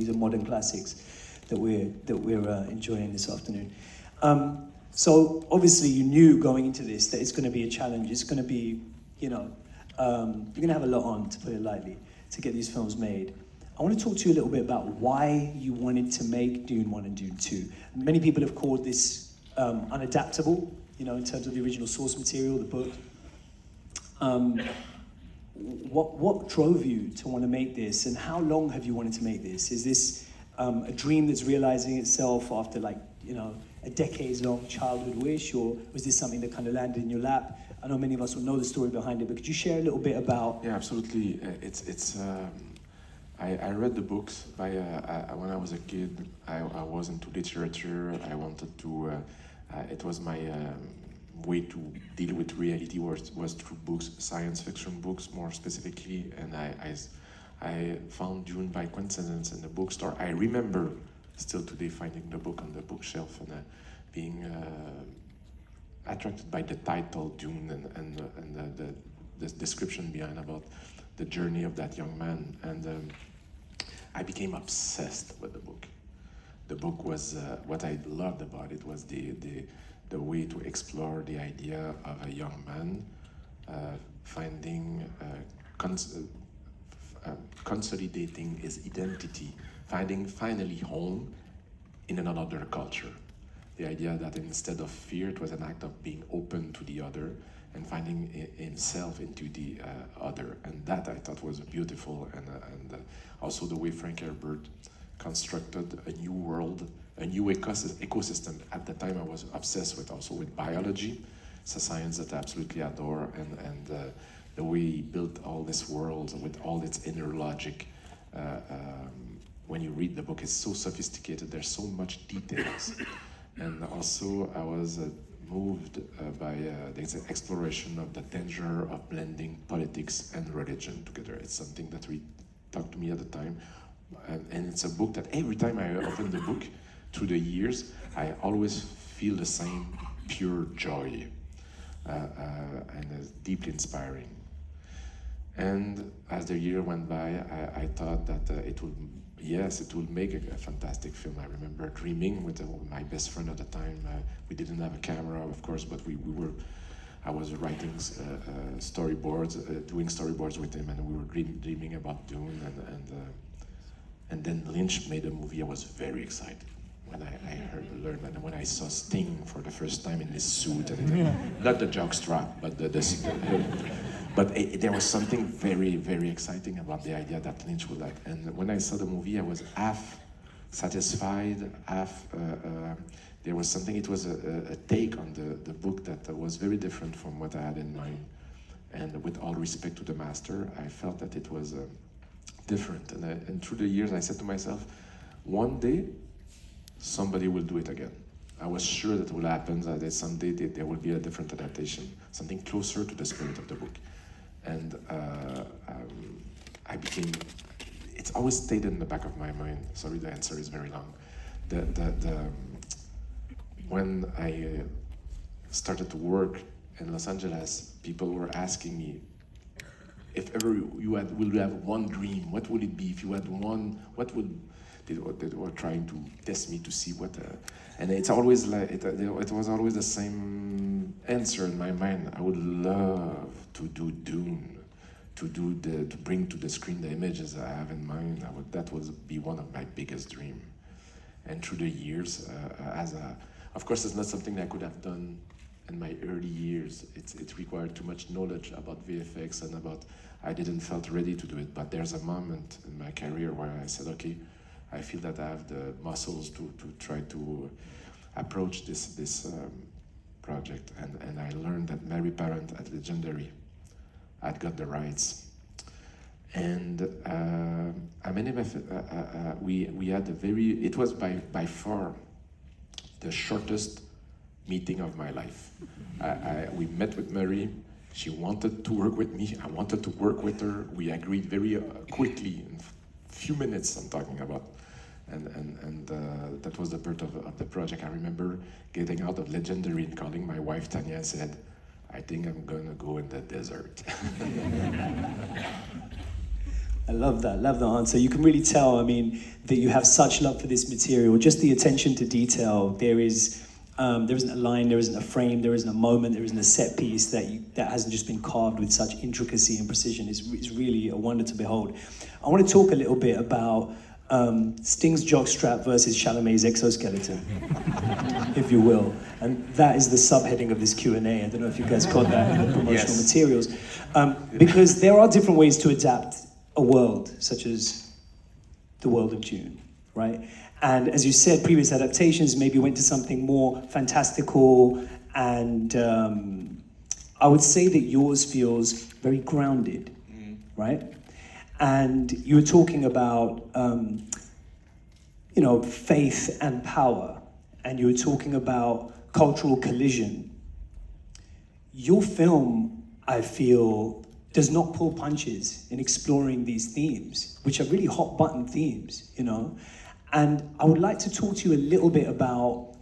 These are modern classics that we're enjoying this afternoon. So obviously you knew going into this that it's going to be a challenge. It's going to be, you're going to have a lot on, to put it lightly, to get these films made. I want to talk to you a little bit about why you wanted to make Dune 1 and Dune 2. Many people have called this unadaptable, in terms of the original source material, the book. What drove you to want to make this, and how long have you wanted to make this? Is this a dream that's realizing itself after a decades-long childhood wish, or was this something that kind of landed in your lap? I know many of us will know the story behind it, but could you share a little bit about? Yeah, absolutely. I read the books when I was a kid. I was into literature. I wanted to. It was my way to deal with reality was through books, science fiction books more specifically, and I found Dune by coincidence in the bookstore. I remember still today finding the book on the bookshelf and being attracted by the title Dune and the description behind about the journey of that young man, and I became obsessed with the book. The book was what I loved about it was the way to explore the idea of a young man finding consolidating his identity, finding finally home in another culture. The idea that instead of fear, it was an act of being open to the other and finding himself into the other. And that I thought was beautiful, and also the way Frank Herbert constructed a new world, a new ecosystem. At the time I was obsessed with biology. It's a science that I absolutely adore, and the way he built all this world with all its inner logic. When you read the book, it's so sophisticated, there's so much details. And also I was moved by the exploration of the danger of blending politics and religion together. It's something that we talked to me at the time. And it's a book that every time I open the book, through the years, I always feel the same pure joy, and it's deeply inspiring. And as the year went by, I thought that it would make a fantastic film. I remember dreaming with my best friend at the time. We didn't have a camera, of course, but I was writing storyboards, doing storyboards with him, and we were dreaming about Dune, and then Lynch made a movie. I was very excited when I learned, and when I saw Sting for the first time in his suit, and not the jockstrap, but but there was something very, very exciting about the idea that Lynch would like. And when I saw the movie, I was half satisfied, half. There was something. It was a take on the book that was very different from what I had in mind. And with all respect to the master, I felt that it was different. And through the years, I said to myself, one day, somebody will do it again. I was sure that will happen, that someday there will be a different adaptation, something closer to the spirit of the book. And it's always stayed in the back of my mind. Sorry, the answer is very long. When I started to work in Los Angeles, people were asking me, if ever will you have one dream, what would it be? If you had one, what would... They were trying to test me to see what, and it's always like it was always the same answer in my mind. I would love to do Dune, to bring to the screen the images I have in mind. That would be one of my biggest dreams. And through the years, of course, it's not something I could have done in my early years. It required too much knowledge about VFX and I didn't felt ready to do it. But there's a moment in my career where I said, okay, I feel that I have the muscles to try to approach this project, and I learned that Mary Parent at Legendary had got the rights, and we had it was by far the shortest meeting of my life. We met with Mary. She wanted to work with me. I wanted to work with her. We agreed very quickly. In few minutes I'm talking about, and that was the birth of the project. I remember getting out of Legendary and calling my wife Tanya and said, I think I'm gonna go in the desert. I love that answer. You can really tell, I mean, that you have such love for this material. Just the attention to detail. There isn't a line, there isn't a frame, there isn't a moment, there isn't a set piece that hasn't just been carved with such intricacy and precision. It's really a wonder to behold. I want to talk a little bit about Sting's jockstrap versus Chalamet's exoskeleton, if you will. And that is the subheading of this Q&A. I don't know if you guys got that in the promotional materials. Because there are different ways to adapt a world, such as the world of Dune, right? And as you said, previous adaptations maybe went to something more fantastical, and I would say that yours feels very grounded, right? And you were talking about, faith and power, and you were talking about cultural collision. Your film, I feel, does not pull punches in exploring these themes, which are really hot button themes, And I would like to talk to you a little bit about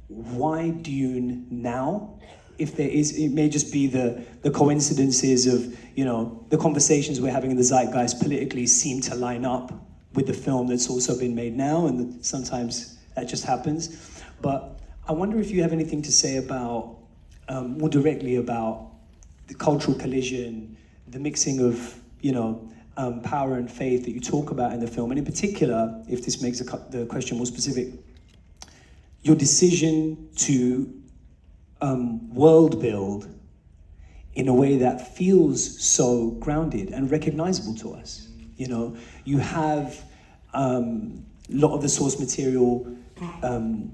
why Dune now? If there is, it may just be the coincidences of, the conversations we're having in the zeitgeist politically seem to line up with the film that's also been made now, and sometimes that just happens. But I wonder if you have anything to say about, more directly about the cultural collision, the mixing of, power and faith that you talk about in the film, and in particular, if this makes the question more specific, your decision to world build in a way that feels so grounded and recognizable to us. You have a lot of the source material kind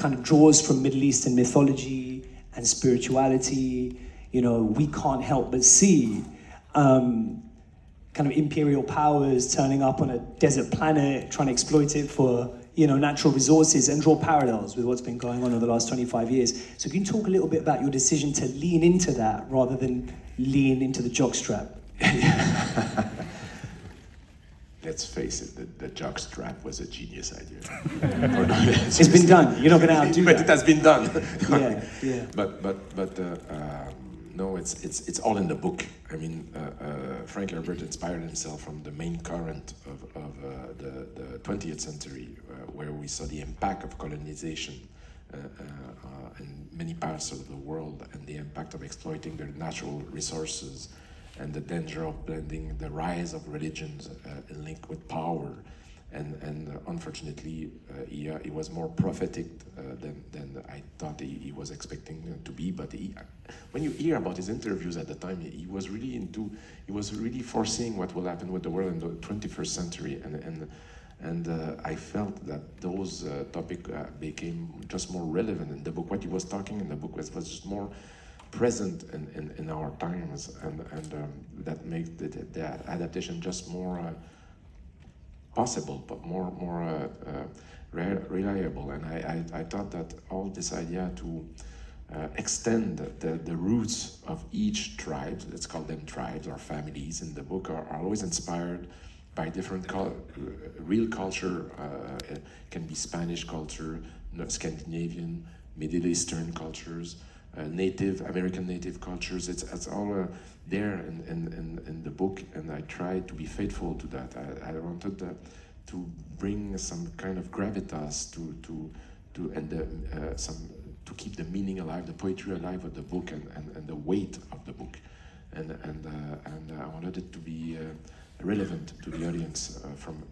of draws from Middle Eastern mythology and spirituality. We can't help but see kind of imperial powers turning up on a desert planet, trying to exploit it for natural resources, and draw parallels with what's been going on over the last 25 years. So can you talk a little bit about your decision to lean into that rather than lean into the jockstrap? Let's face it, the jockstrap was a genius idea. It's been done. You're not going to outdo But that. it has been done. Yeah. But no, it's all in the book. I mean, Frank Herbert inspired himself from the main current of the 20th century, where we saw the impact of colonization in many parts of the world, and the impact of exploiting their natural resources, and the danger of blending the rise of religions linked with power. And unfortunately, he was more prophetic than I thought he was expecting to be. But when you hear about his interviews at the time, he was really foreseeing what will happen with the world in the 21st century. And I felt that those topics became just more relevant in the book. What he was talking in the book was just more present in our times, and that makes the adaptation just more possible, but more reliable. And I thought that all this idea to extend the roots of each tribe, let's call them tribes or families in the book, are always inspired by different real culture. It can be Spanish culture, Scandinavian, Middle Eastern cultures, American native cultures. It's all there in the book, and I tried to be faithful to that. I wanted to bring some kind of gravitas to keep the meaning alive, the poetry alive of the book, and the weight of the book, and I wanted it to be relevant to the audience from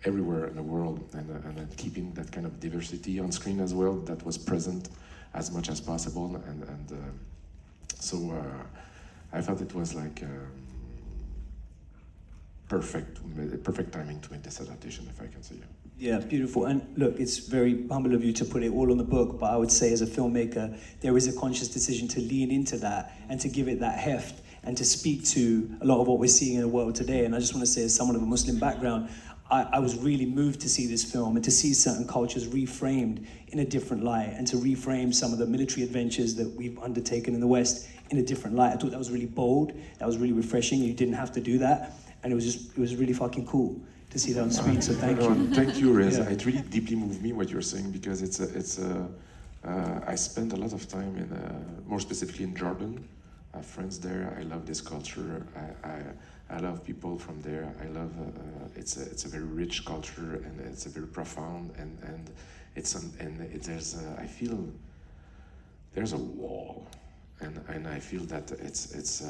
everywhere in the world, and keeping that kind of diversity on screen as well that was present as much as possible, and so I felt it was like perfect timing to make this adaptation, if I can say. Yeah, beautiful. And look, it's very humble of you to put it all on the book, but I would say as a filmmaker, there is a conscious decision to lean into that and to give it that heft and to speak to a lot of what we're seeing in the world today. And I just want to say, as someone of a Muslim background, I was really moved to see this film and to see certain cultures reframed in a different light, and to reframe some of the military adventures that we've undertaken in the West in a different light. I thought that was really bold, that was really refreshing. You didn't have to do that, and it was really fucking cool to see that on screen. So thank you. Thank you, Rez. Yeah. It really deeply moved me what you're saying, because I spent a lot of time more specifically in Jordan, I have friends there. I love this culture. I love people from there. I love it's a very rich culture, and it's a very profound, and I feel there's a wall, and I feel that it's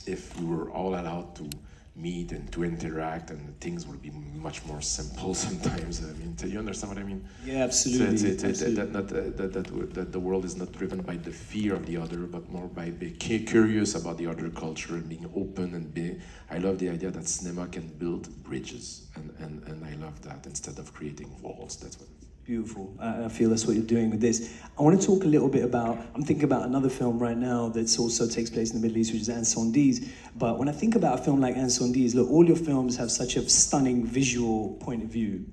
if we were all allowed to meet and to interact, and things would be much more simple sometimes. I mean, do you understand what I mean? Yeah, absolutely. That the world is not driven by the fear of the other, but more by being curious about the other culture and being open and being. I love the idea that cinema can build bridges, and I love that instead of creating walls. That's what. Beautiful. I feel that's what you're doing with this. I want to talk a little bit about, I'm thinking about another film right now that also takes place in the Middle East, which is Incendies. But when I think about a film like Incendies, look, all your films have such a stunning visual point of view.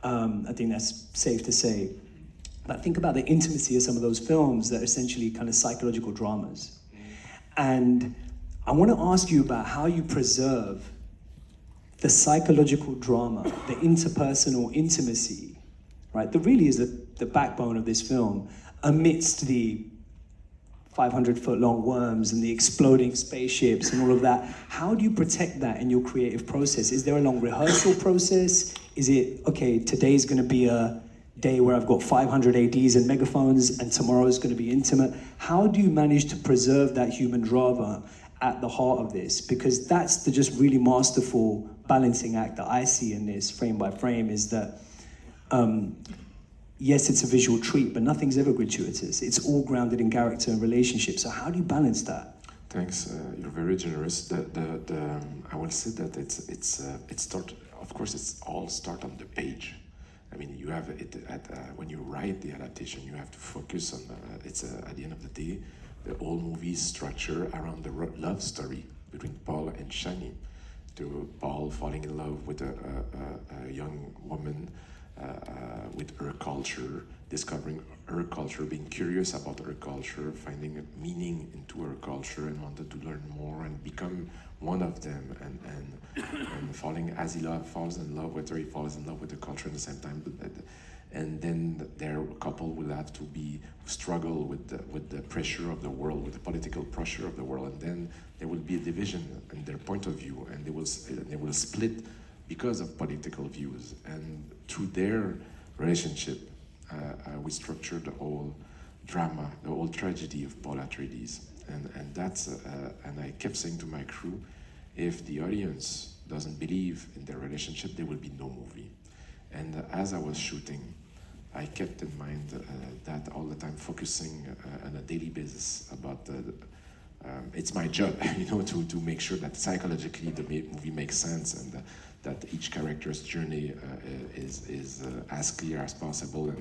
I think that's safe to say. But think about the intimacy of some of those films that are essentially kind of psychological dramas. And I want to ask you about how you preserve the psychological drama, the interpersonal intimacy, right? That really is the backbone of this film, amidst the 500-foot long worms and the exploding spaceships and all of that. How do you protect that in your creative process? Is there a long rehearsal process? Is it, okay, today's gonna be a day where I've got 500 ADs and megaphones, and tomorrow is gonna be intimate? How do you manage to preserve that human drama at the heart of this? Because that's the just really masterful balancing act that I see in this, frame by frame, is that yes, it's a visual treat, but nothing's ever gratuitous. It's all grounded in character and relationship. So how do you balance that? Thanks. You're very generous. I will say that it start. Of course, it's all start on the page. I mean, you have it when you write the adaptation, you have to focus on. At the end of the day, the whole movie is structured around the love story between Paul and Shani. To Paul falling in love with a young woman. With her culture, discovering her culture, being curious about her culture, finding a meaning into her culture, and wanted to learn more and become one of them, and falling as he falls in love with her, he falls in love with the culture at the same time. And then their couple will have to struggle with the pressure of the world, with the political pressure of the world, and then there will be a division in their point of view, and they will split because of political views. And through their relationship, we structured the whole drama, the whole tragedy of Paul Atreides. And that's and I kept saying to my crew, if the audience doesn't believe in their relationship, there will be no movie. And as I was shooting, I kept in mind that all the time, focusing on a daily basis about it's my job, to make sure that psychologically the movie makes sense, and that each character's journey is as clear as possible.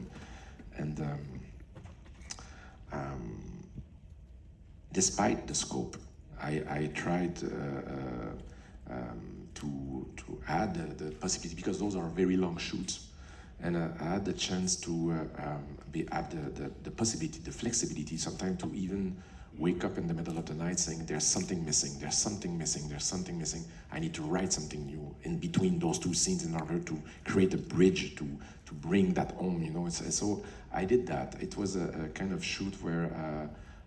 And despite the scope, I tried to add the possibility, because those are very long shoots, and I had the chance to add the possibility, the flexibility, sometimes to even wake up in the middle of the night saying there's something missing, there's something missing, there's something missing. I need to write something new in between those two scenes in order to create a bridge to bring that home. So I did that. It was a kind of shoot where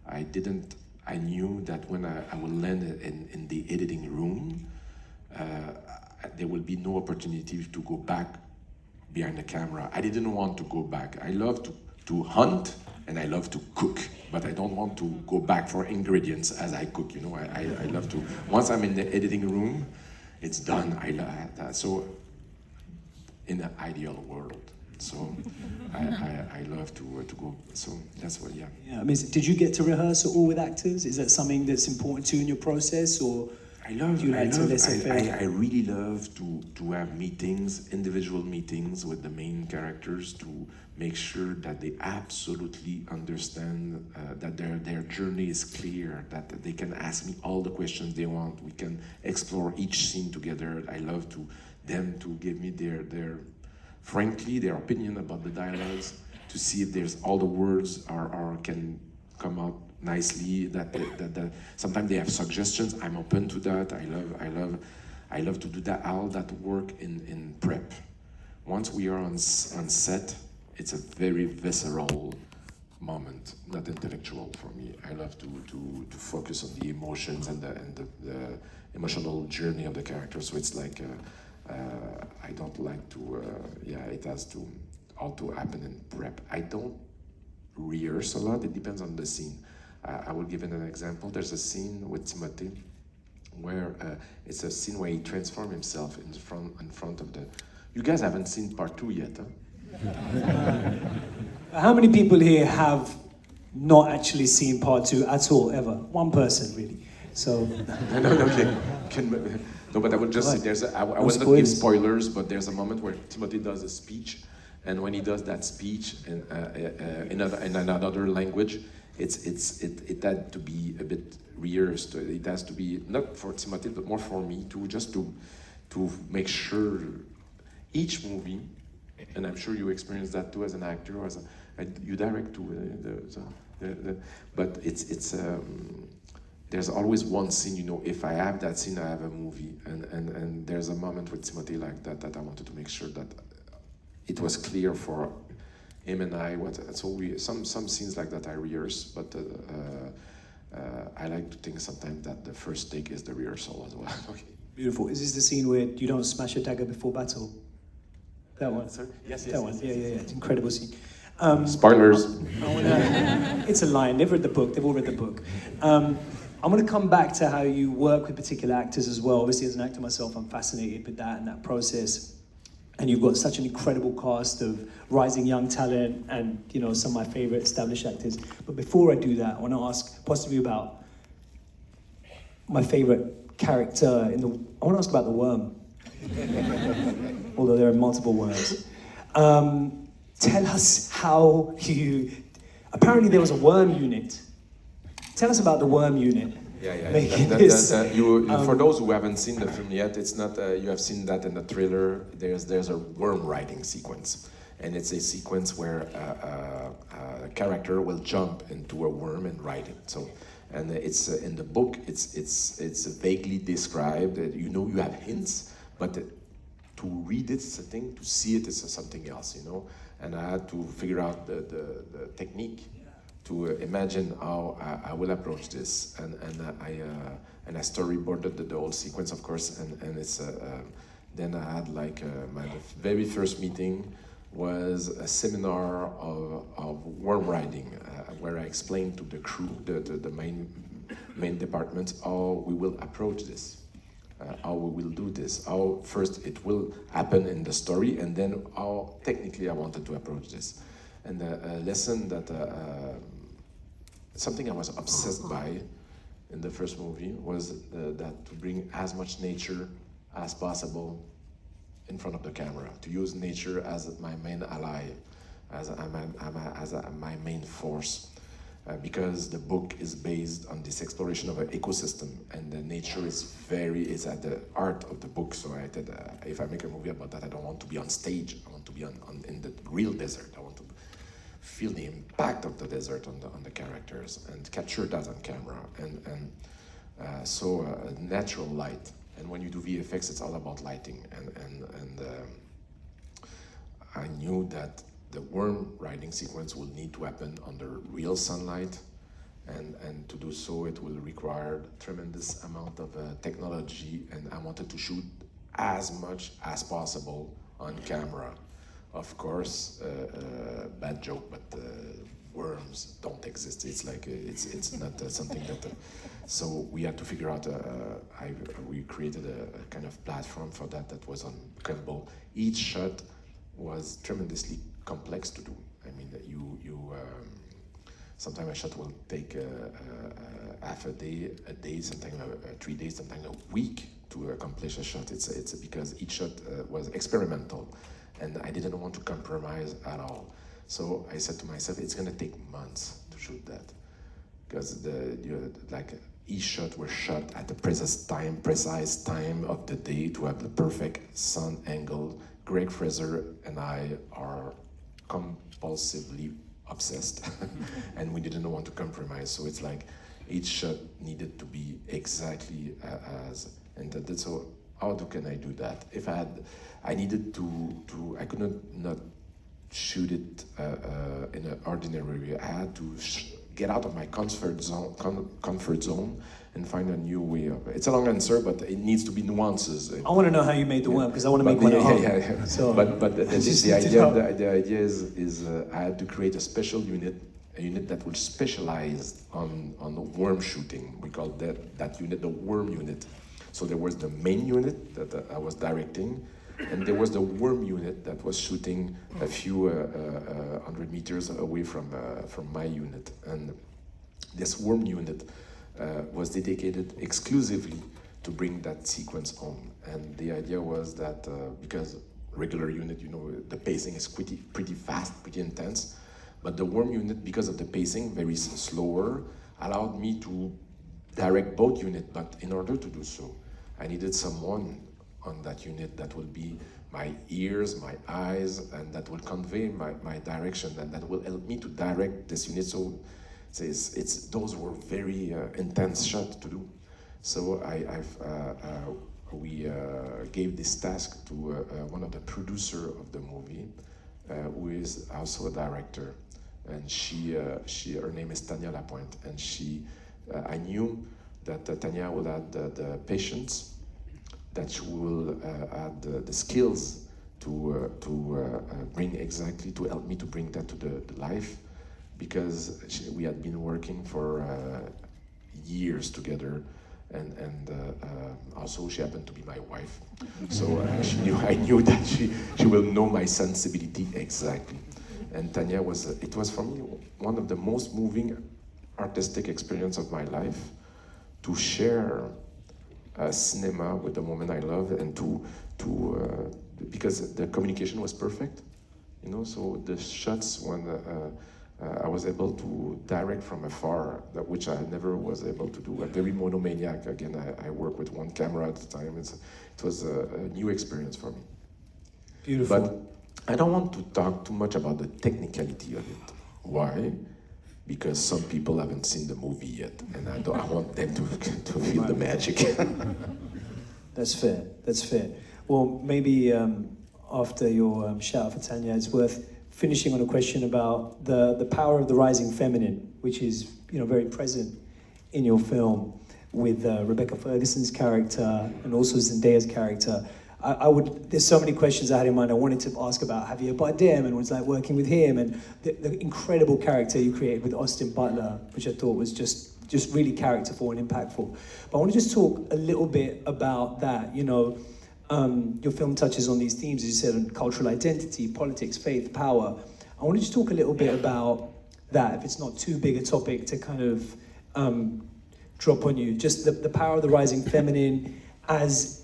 I knew that when I will land in the editing room, there will be no opportunity to go back behind the camera. I didn't want to go back. I love to hunt, and I love to cook, but I don't want to go back for ingredients as I cook. I love to. Once I'm in the editing room, it's done. I love that. So, in the ideal world, so I love to go. So that's what. Yeah. Yeah. I mean, did you get to rehearse at all with actors? Is that something that's important to you in your process, or? I really love to have meetings, individual meetings with the main characters, to make sure that they absolutely understand that their journey is clear, that they can ask me all the questions they want. We can explore each scene together. I love them to give me their frankly, their opinion about the dialogues, to see if there's all the words can come out nicely, that sometimes they have suggestions. I'm open to that. I love to do that, all that work in prep. Once we are on set, it's a very visceral moment, not intellectual for me. I love to focus on the emotions and the emotional journey of the character. So it's like I don't like to it has to all to happen in prep. I don't rehearse a lot. It depends on the scene. I will give an example. There's a scene with Timothy where it's a scene where he transforms himself in front of the. You guys haven't seen part 2 yet, huh? How many people here have not actually seen part 2 at all, ever? One person, really. So. No, okay. No, but I would just say I will not give spoilers, but there's a moment where Timothy does a speech, and when he does that speech in another language, it had to be a bit rehearsed. It has to be not for Timothy, but more for me too, just to make sure each movie, and I'm sure you experience that too as an actor, or you direct too. But it's there's always one scene, you know, if I have that scene, I have a movie. And there's a moment with Timothy like that I wanted to make sure that it was clear for him and I. Some scenes like that I rehearse, but I like to think sometimes that the first take is the rehearsal as well. Okay. Beautiful. Is this the scene where you don't smash a dagger before battle? That one? Sorry? Yes. That one, yeah. It's an incredible scene. Spoilers. It's a line. They've read the book. They've all read the book. I'm going to come back to how you work with particular actors as well. Obviously, as an actor myself, I'm fascinated with that and that process. And you've got such an incredible cast of rising young talent and, you know, some of my favorite established actors. But before I do that, I want to ask possibly about my favorite character I want to ask about the worm. Although there are multiple worms. Tell us how you... Apparently there was a worm unit. Tell us about the worm unit. For those who haven't seen the film yet, it's not. You have seen that in the trailer. There's a worm riding sequence, and it's a sequence where a character will jump into a worm and ride it. So, and it's in the book. It's vaguely described. You know, you have hints, but to read it's a thing. To see it is something else. You know, and I had to figure out the technique to imagine how I will approach this, and I storyboarded the whole sequence, of course, and it's then I had like my very first meeting was a seminar of worm riding, where I explained to the crew, the main department, how we will approach this, how we will do this, how first it will happen in the story, and then how technically I wanted to approach this. And a lesson that something I was obsessed by in the first movie was that to bring as much nature as possible in front of the camera, to use nature as my main ally, as my main force, because the book is based on this exploration of an ecosystem, and the nature is at the heart of the book. So I did, if I make a movie about that, I don't want to be on stage. I want to be in the real desert. I want to feel the impact of the desert on the characters and capture that on camera, and natural light. And when you do VFX, it's all about lighting, and I knew that the worm riding sequence will need to happen under real sunlight, and to do so it will require tremendous amount of technology, and I wanted to shoot as much as possible on camera. Of course, bad joke, but worms don't exist. It's like it's not something that. So we had to figure out. We created a kind of platform for that was uncutable. Each shot was tremendously complex to do. I mean, sometimes a shot will take half a day, sometimes 3 days, sometimes a week to accomplish a shot. It's because each shot was experimental. And I didn't want to compromise at all. So I said to myself, it's gonna take months to shoot that. Because each shot was shot at the precise time of the day to have the perfect sun angle. Greg Fraser and I are compulsively obsessed. And we didn't want to compromise. So it's like each shot needed to be exactly so how can I do that? If I needed to I could not shoot it in an ordinary way. I had to get out of my comfort zone and find a new way of it. It's a long answer, but it needs to be nuances. I want to know how you made the worm, because I want to But make one the- at home. yeah. So, But the just idea need to know. the idea is I had to create a special unit, a unit that will specialize on the worm shooting. We call that unit the worm unit. So there was the main unit that I was directing, and there was the worm unit that was shooting a few 100 meters away from my unit. And this worm unit was dedicated exclusively to bring that sequence home. And the idea was that because regular unit, you know, the pacing is pretty fast, pretty intense, but the worm unit, because of the pacing, very slower, allowed me to direct both units. But in order to do so, I needed someone on that unit that will be my ears, my eyes, and that will convey my direction, and that will help me to direct this unit. So those were very intense shots to do. So we gave this task to one of the producer of the movie, who is also a director, and her name is Tania Lapointe, and I knew that Tania will have the patience, that she will add the skills to bring exactly, to help me to bring that to the life, because we had been working for years together, and also she happened to be my wife, so I knew that she will know my sensibility exactly. And Tania it was for me one of the most moving artistic experience of my life, to share cinema with the woman I love, and because the communication was perfect, you know. So the shots, when I was able to direct from afar, which I never was able to do. I'm very monomaniac. Again, I work with one camera at a time. It was a new experience for me. Beautiful. But I don't want to talk too much about the technicality of it. Why? Because some people haven't seen the movie yet, and I want them to feel the magic. That's fair. That's fair. Well, maybe after your shout out for Tanya, it's worth finishing on a question about the power of the rising feminine, which is, you know, very present in your film with Rebecca Ferguson's character and also Zendaya's character. There's so many questions I had in mind. I wanted to ask about Javier Bardem and what it's like working with him, and the incredible character you created with Austin Butler, which I thought was just really characterful and impactful. But I want to just talk a little bit about that. You know, your film touches on these themes, as you said, on cultural identity, politics, faith, power. I want to just talk a little bit about that, if it's not too big a topic to kind of drop on you. Just the power of the rising feminine as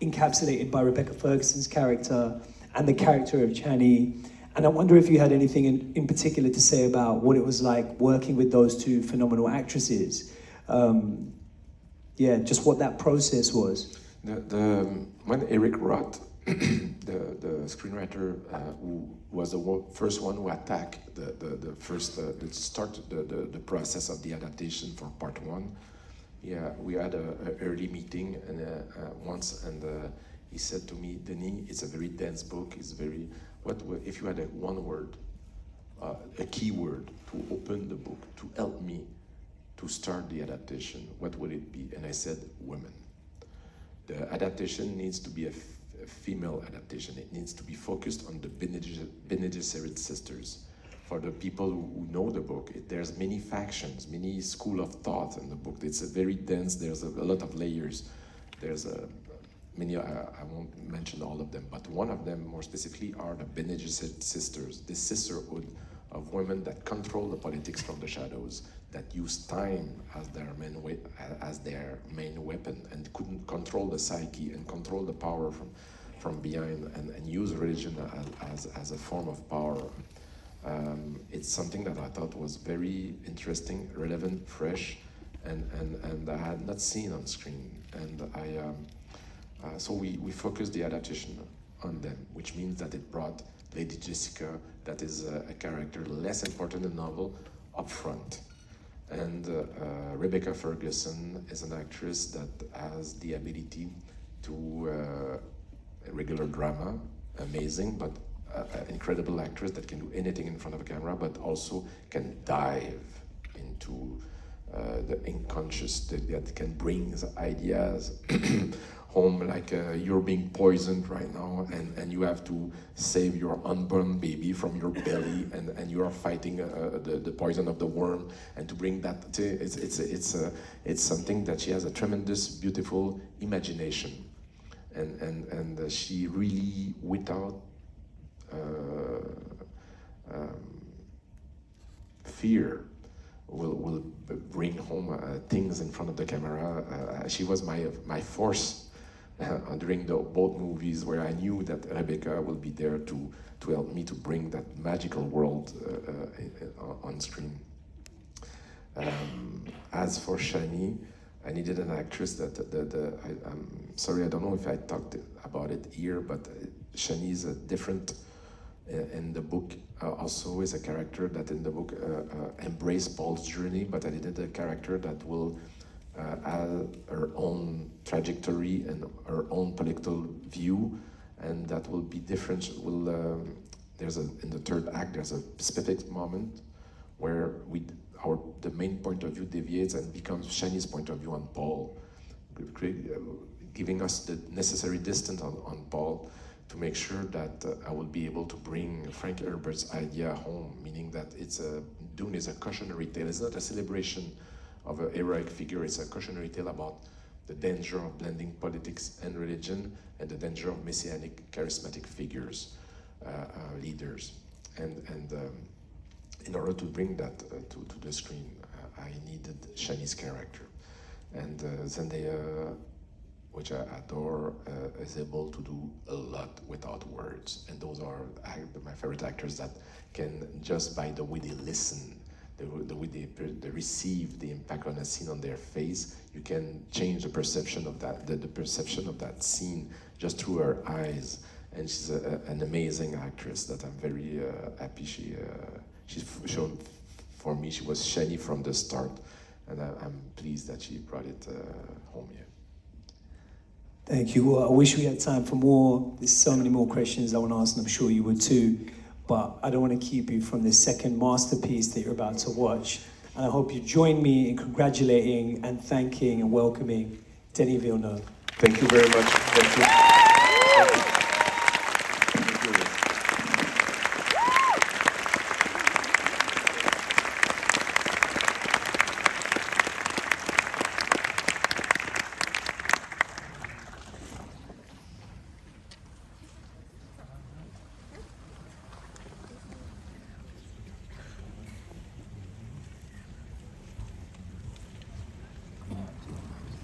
encapsulated by Rebecca Ferguson's character and the character of Chani. And I wonder if you had anything in particular to say about what it was like working with those two phenomenal actresses. Just what that process was. When Eric Roth, the screenwriter, who was the first one who attacked the process of the adaptation for part one, we had an early meeting once, and he said to me, "Denis, it's a very dense book. It's very. If you had one word, a key word to open the book to help me to start the adaptation, what would it be?" And I said, "Women. The adaptation needs to be a female adaptation. It needs to be focused on the Bene Gesserit sisters. For the people who know the book, there's many factions, many school of thought in the book. It's a very dense, there's a lot of layers. There's many, I won't mention all of them, but one of them more specifically are the Bene Gesserit sisters, the sisterhood of women that control the politics from the shadows, that use time as their main weapon, and couldn't control the psyche and control the power from behind, and use religion as a form of power. It's something that I thought was very interesting, relevant, fresh, and I had not seen on screen. And so we focused the adaptation on them, which means that it brought Lady Jessica, that is a character less important in the novel, up front. And Rebecca Ferguson is an actress that has the ability to regular drama, amazing, but an incredible actress that can do anything in front of a camera, but also can dive into the unconscious, that can bring the ideas home, like you're being poisoned right now, and you have to save your unborn baby from your belly, and you are fighting the poison of the worm, and to bring that, it's something that she has a tremendous, beautiful imagination, and she really, without fear, will bring home things in front of the camera. She was my force during both movies, where I knew that Rebecca will be there to help me to bring that magical world on screen. As for Shani, I needed an actress that I'm sorry, I don't know if I talked about it here, but Shani is a different in the book. Also is a character that in the book embrace Paul's journey, but I needed a character that will have her own trajectory and her own political view, and that will be different. In the third act, there's a specific moment where the main point of view deviates and becomes Shani's point of view on Paul, giving us the necessary distance on Paul, to make sure that I will be able to bring Frank Herbert's idea home, meaning that Dune is a cautionary tale. It's not a celebration of a heroic figure, it's a cautionary tale about the danger of blending politics and religion, and the danger of messianic, charismatic figures, leaders. And in order to bring that to the screen, I needed Shani's character. And Zendaya, which I adore, is able to do a lot without words. And those are my favorite actors that can, just by the way they listen, the way they receive the impact on a scene on their face, you can change the perception of that, the perception of that scene just through her eyes. And she's an amazing actress that I'm very happy she's shown for me. She was Shani from the start, and I'm pleased that she brought it home here. Thank you. Well, I wish we had time for more. There's so many more questions I want to ask, and I'm sure you would too. But I don't want to keep you from this second masterpiece that you're about to watch. And I hope you join me in congratulating and thanking and welcoming Denis Villeneuve. Thank you very much. Thank you. Thank you.